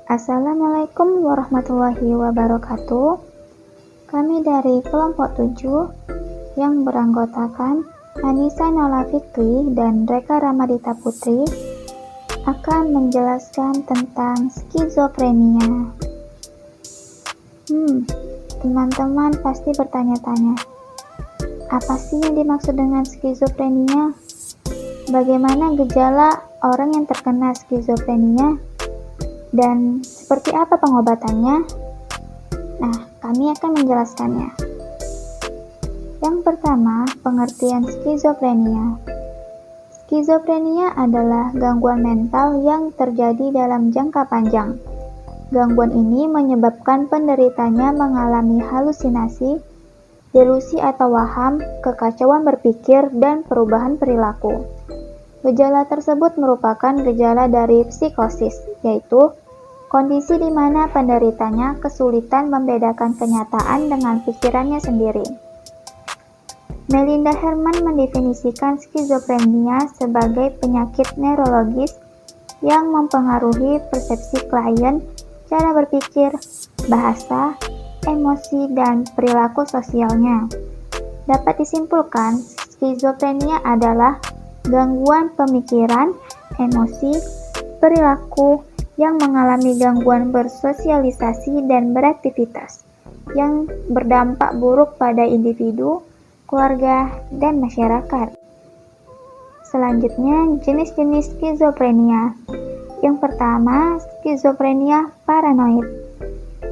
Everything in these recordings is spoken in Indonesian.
Assalamualaikum warahmatullahi wabarakatuh. Kami dari kelompok 7 yang beranggotakan Anissa Nola Fikri dan Reka Ramadita Putri akan menjelaskan tentang skizofrenia. Teman-teman pasti bertanya-tanya, apa sih yang dimaksud dengan skizofrenia? Bagaimana gejala orang yang terkena skizofrenia? Dan seperti apa pengobatannya? Nah, kami akan menjelaskannya. Yang pertama, pengertian skizofrenia. Skizofrenia adalah gangguan mental yang terjadi dalam jangka panjang. Gangguan ini menyebabkan penderitanya mengalami halusinasi, delusi atau waham, kekacauan berpikir, dan perubahan perilaku. Gejala tersebut merupakan gejala dari psikosis, yaitu kondisi di mana penderitanya kesulitan membedakan kenyataan dengan pikirannya sendiri. Melinda Herman mendefinisikan skizofrenia sebagai penyakit neurologis yang mempengaruhi persepsi klien, cara berpikir, bahasa, emosi, dan perilaku sosialnya. Dapat disimpulkan, skizofrenia adalah gangguan pemikiran, emosi, perilaku, yang mengalami gangguan bersosialisasi dan beraktivitas, yang berdampak buruk pada individu, keluarga, dan masyarakat. Selanjutnya, jenis-jenis skizofrenia. Yang pertama, skizofrenia paranoid.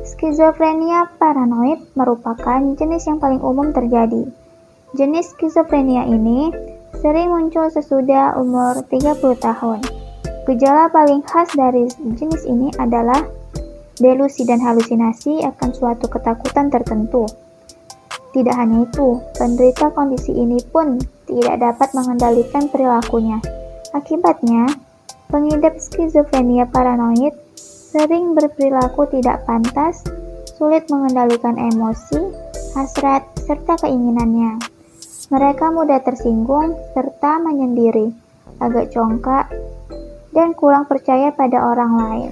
Skizofrenia paranoid merupakan jenis yang paling umum terjadi. Jenis skizofrenia ini sering muncul sesudah umur 30 tahun. Gejala paling khas dari jenis ini adalah delusi dan halusinasi akan suatu ketakutan tertentu. Tidak hanya itu, penderita kondisi ini pun tidak dapat mengendalikan perilakunya. Akibatnya, pengidap skizofrenia paranoid sering berperilaku tidak pantas, sulit mengendalikan emosi, hasrat, serta keinginannya. Mereka mudah tersinggung serta menyendiri, agak congkak, dan kurang percaya pada orang lain.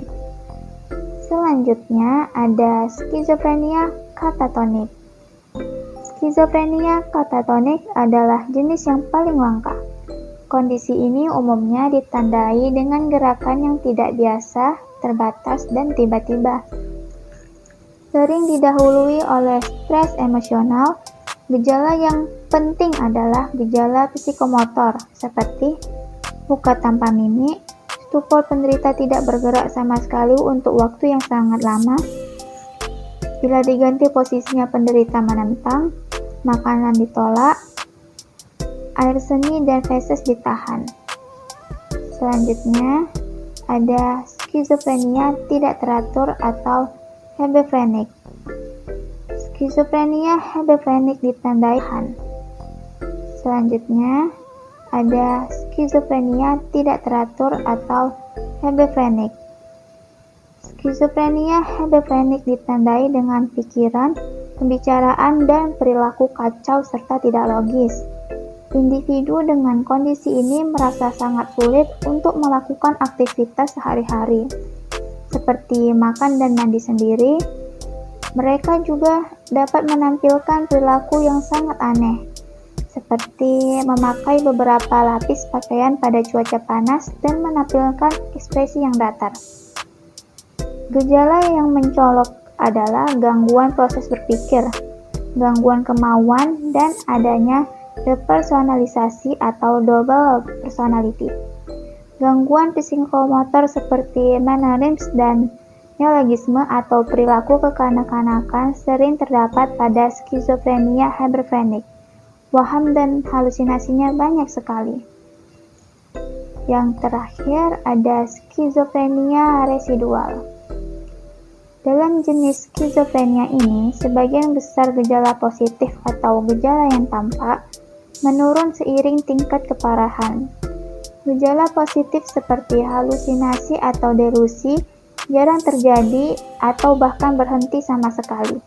Selanjutnya ada skizofrenia katatonik. Skizofrenia katatonik adalah jenis yang paling langka. Kondisi ini umumnya ditandai dengan gerakan yang tidak biasa, terbatas, dan tiba-tiba. Sering didahului oleh stres emosional. Gejala yang penting adalah gejala psikomotor seperti muka tanpa mimik, stupor, penderita tidak bergerak sama sekali untuk waktu yang sangat lama. Bila diganti posisinya, penderita menentang, makanan ditolak, air seni dan feses ditahan. Selanjutnya, ada skizofrenia tidak teratur atau hebephrenic. Skizofrenia hebephrenic ditandai. Selanjutnya, ada skizofrenia tidak teratur atau hebephrenic. Skizofrenia hebephrenic ditandai dengan pikiran, pembicaraan, dan perilaku kacau serta tidak logis. Individu dengan kondisi ini merasa sangat sulit untuk melakukan aktivitas sehari-hari, seperti makan dan mandi sendiri. Mereka juga dapat menampilkan perilaku yang sangat aneh, seperti memakai beberapa lapis pakaian pada cuaca panas dan menampilkan ekspresi yang datar. Gejala yang mencolok adalah gangguan proses berpikir, gangguan kemauan, dan adanya depersonalisasi atau double personality. Gangguan psikomotor seperti mannerism dan neologisme atau perilaku kekanak-kanakan sering terdapat pada skizofrenia hebephrenic. Waham dan halusinasinya banyak sekali. Yang terakhir ada skizofrenia residual. Dalam jenis skizofrenia ini, sebagian besar gejala positif atau gejala yang tampak menurun seiring tingkat keparahan. Gejala positif seperti halusinasi atau delusi jarang terjadi atau bahkan berhenti sama sekali.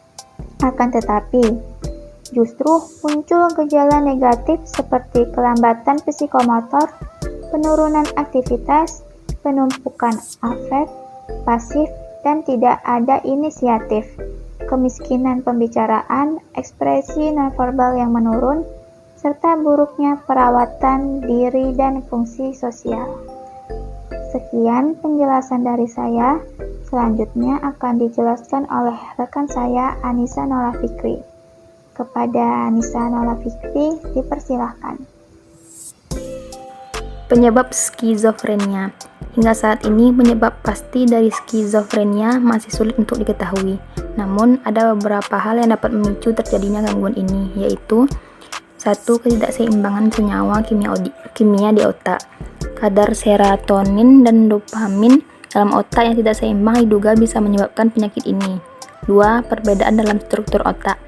Akan tetapi, justru muncul gejala negatif seperti kelambatan psikomotor, penurunan aktivitas, penumpukan afek, pasif, dan tidak ada inisiatif, kemiskinan pembicaraan, ekspresi nonverbal yang menurun, serta buruknya perawatan diri dan fungsi sosial. Sekian penjelasan dari saya. Selanjutnya akan dijelaskan oleh rekan saya, Anissa Nola Fikri. Kepada Anissa Nola Fikri, dipersilahkan. Penyebab skizofrenia. Hingga saat ini, penyebab pasti dari skizofrenia masih sulit untuk diketahui. Namun, ada beberapa hal yang dapat memicu terjadinya gangguan ini, yaitu 1. Ketidakseimbangan senyawa kimia di otak. Kadar serotonin dan dopamin dalam otak yang tidak seimbang diduga bisa menyebabkan penyakit ini. 2. Perbedaan dalam struktur otak.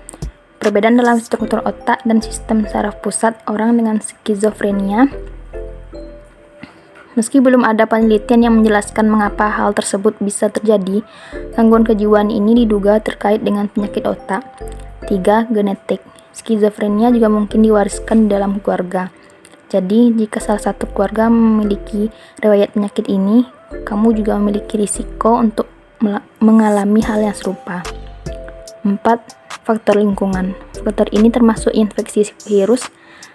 Perbedaan dalam struktur otak dan sistem saraf pusat orang dengan skizofrenia. Meski belum ada penelitian yang menjelaskan mengapa hal tersebut bisa terjadi, gangguan kejiwaan ini diduga terkait dengan penyakit otak. 3. Genetik. Skizofrenia juga mungkin diwariskan di dalam keluarga. Jadi, jika salah satu keluarga memiliki riwayat penyakit ini, kamu juga memiliki risiko untuk mengalami hal yang serupa. 4. Faktor lingkungan. Faktor ini termasuk infeksi virus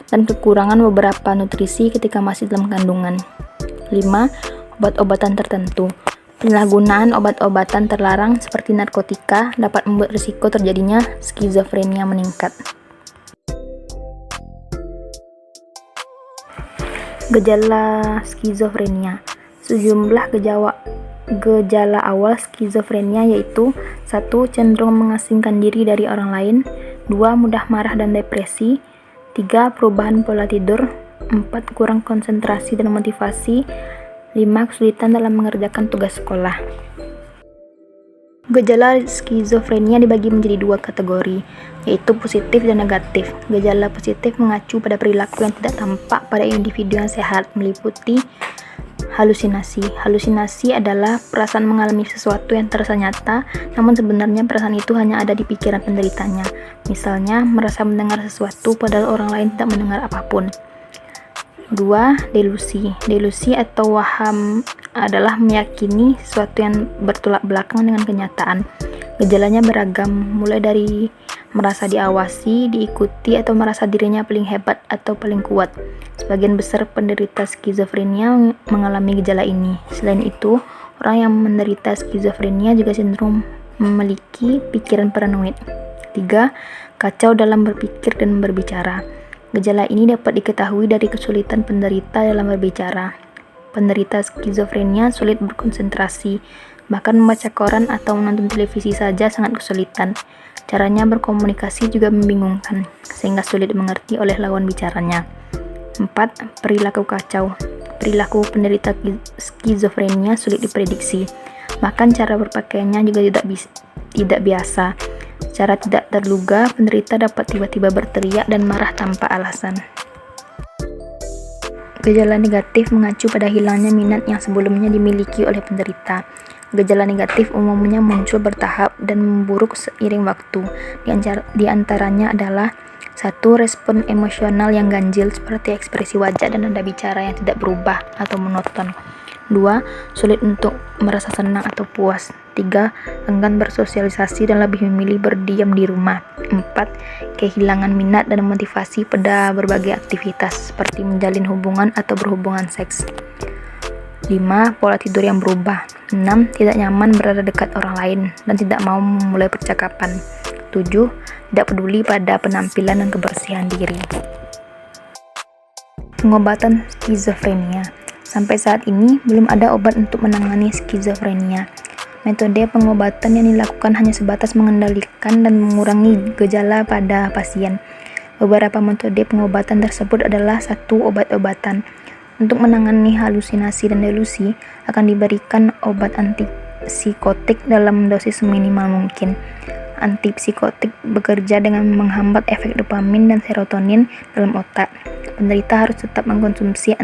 dan kekurangan beberapa nutrisi ketika masih dalam kandungan. 5. Obat-obatan tertentu. Penyalahgunaan obat-obatan terlarang seperti narkotika dapat membuat risiko terjadinya skizofrenia meningkat. Gejala skizofrenia. Sejumlah gejala awal skizofrenia yaitu 1. Cenderung mengasingkan diri dari orang lain. 2. Mudah marah dan depresi. 3. Perubahan pola tidur. 4. Kurang konsentrasi dan motivasi. 5. Kesulitan dalam mengerjakan tugas sekolah. Gejala skizofrenia dibagi menjadi 2 kategori, yaitu positif dan negatif. Gejala positif mengacu pada perilaku yang tidak tampak pada individu yang sehat, meliputi halusinasi. Halusinasi adalah perasaan mengalami sesuatu yang terasa nyata, namun sebenarnya perasaan itu hanya ada di pikiran penderitanya. Misalnya, merasa mendengar sesuatu padahal orang lain tidak mendengar apapun. 2. Delusi. Delusi atau waham adalah meyakini sesuatu yang bertolak belakang dengan kenyataan. Gejalanya beragam, mulai dari merasa diawasi, diikuti, atau merasa dirinya paling hebat atau paling kuat. Sebagian besar penderita skizofrenia mengalami gejala ini. Selain itu, orang yang menderita skizofrenia juga cenderung memiliki pikiran paranoid. 3. Kacau dalam berpikir dan berbicara. Gejala ini dapat diketahui dari kesulitan penderita dalam berbicara. Penderita skizofrenia sulit berkonsentrasi, bahkan membaca koran atau menonton televisi saja sangat kesulitan. Caranya berkomunikasi juga membingungkan, sehingga sulit dimengerti oleh lawan bicaranya. 4. Perilaku kacau. Perilaku penderita skizofrenia sulit diprediksi, bahkan cara berpakaiannya juga tidak biasa. Secara tidak terduga, penderita dapat tiba-tiba berteriak dan marah tanpa alasan. Gejala negatif mengacu pada hilangnya minat yang sebelumnya dimiliki oleh penderita. Gejala negatif umumnya muncul bertahap dan memburuk seiring waktu. Di antaranya adalah 1. Respon emosional yang ganjil seperti ekspresi wajah dan nada bicara yang tidak berubah atau monoton. 2. Sulit untuk merasa senang atau puas. 3. Enggan bersosialisasi dan lebih memilih berdiam di rumah. 4. Kehilangan minat dan motivasi pada berbagai aktivitas seperti menjalin hubungan atau berhubungan seks. 5. Pola tidur yang berubah. 6. Tidak nyaman berada dekat orang lain dan tidak mau memulai percakapan. 7. Tidak peduli pada penampilan dan kebersihan diri. Pengobatan skizofrenia. Sampai saat ini, belum ada obat untuk menangani skizofrenia. Metode pengobatan yang dilakukan hanya sebatas mengendalikan dan mengurangi gejala pada pasien. Beberapa metode pengobatan tersebut adalah 1. Obat-obatan. Untuk menangani halusinasi dan delusi, akan diberikan obat antipsikotik dalam dosis seminimal mungkin. Antipsikotik bekerja dengan menghambat efek dopamin dan serotonin dalam otak. Penderita harus tetap mengkonsumsi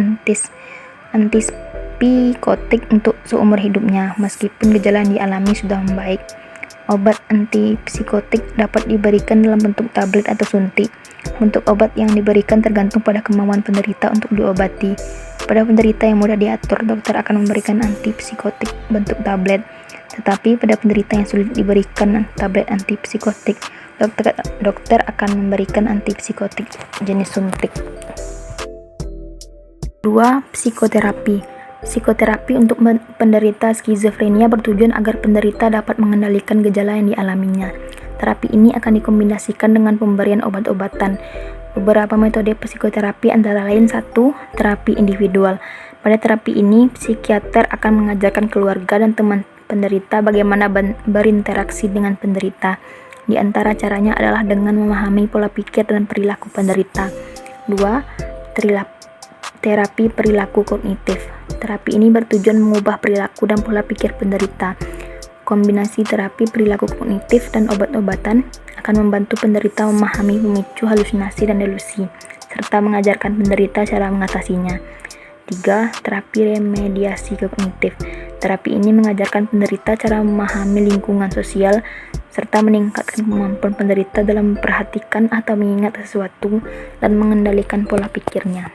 antipsikotik untuk seumur hidupnya, meskipun gejala yang dialami sudah membaik. Obat antipsikotik dapat diberikan dalam bentuk tablet atau suntik. Bentuk obat yang diberikan tergantung pada kemauan penderita untuk diobati. Pada penderita yang mudah diatur, dokter akan memberikan antipsikotik bentuk tablet. Tetapi pada penderita yang sulit diberikan tablet antipsikotik, dokter akan memberikan antipsikotik jenis suntik. 2. Psikoterapi. Psikoterapi untuk penderita skizofrenia bertujuan agar penderita dapat mengendalikan gejala yang dialaminya. Terapi ini akan dikombinasikan dengan pemberian obat-obatan. Beberapa metode psikoterapi antara lain 1. Terapi individual. Pada terapi ini, psikiater akan mengajarkan keluarga dan teman penderita bagaimana berinteraksi dengan penderita. Di antara caranya adalah dengan memahami pola pikir dan perilaku penderita. 2. Terapi perilaku kognitif. Terapi ini bertujuan mengubah perilaku dan pola pikir penderita. Kombinasi terapi perilaku kognitif dan obat-obatan akan membantu penderita memahami pemicu halusinasi dan delusi, serta mengajarkan penderita cara mengatasinya. 3. Terapi remediasi kognitif. Terapi ini mengajarkan penderita cara memahami lingkungan sosial, serta meningkatkan kemampuan penderita dalam memperhatikan atau mengingat sesuatu dan mengendalikan pola pikirnya.